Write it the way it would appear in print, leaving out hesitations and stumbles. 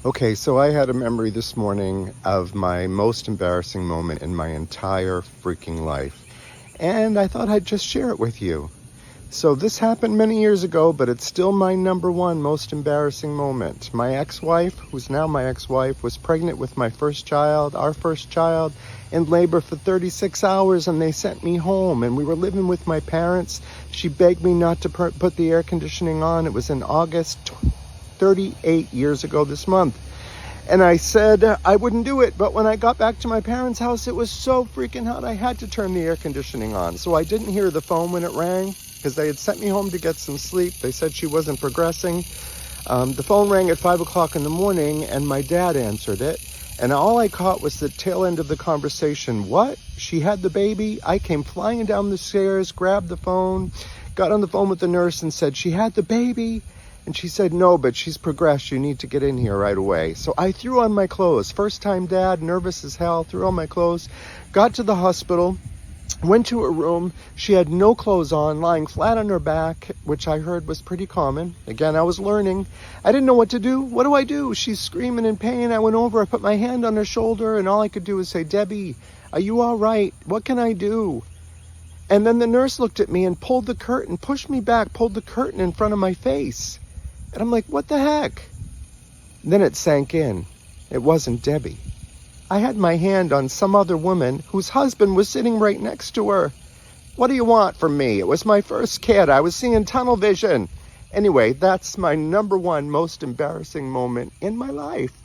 Okay, so I had a memory this morning of my most embarrassing moment in my entire freaking life. And I thought I'd just share it with you. So this happened many years ago, but it's still my number one most embarrassing moment. My ex-wife, who's now my ex-wife, was pregnant with my first child, our first child, in labor for 36 hours, and they sent me home. And we were living with my parents. She begged me not to put the air conditioning on. It was in August 38 years ago this month. And I said I wouldn't do it, but when I got back to my parents' house, it was so freaking hot, I had to turn the air conditioning on. So I didn't hear the phone when it rang, because they had sent me home to get some sleep. They said she wasn't progressing. The phone rang at 5 o'clock in the morning, and my dad answered it. And all I caught was the tail end of the conversation. What? She had the baby? I came flying down the stairs, grabbed the phone, got on the phone with the nurse and said, she had the baby? And she said, no, but she's progressed. You need to get in here right away. So I threw on my clothes. First time dad, nervous as hell, threw on my clothes, got to the hospital, went to her room. She had no clothes on, lying flat on her back, which I heard was pretty common. Again, I was learning. I didn't know what to do. What do I do? She's screaming in pain. I went over, I put my hand on her shoulder, and all I could do was say, Debbie, are you all right? What can I do? And then the nurse looked at me and pulled the curtain, pushed me back, pulled the curtain in front of my face. And I'm like, what the heck? Then it sank in. It wasn't Debbie. I had my hand on some other woman whose husband was sitting right next to her. What do you want from me? It was my first kid. I was seeing tunnel vision. Anyway, that's my number one most embarrassing moment in my life.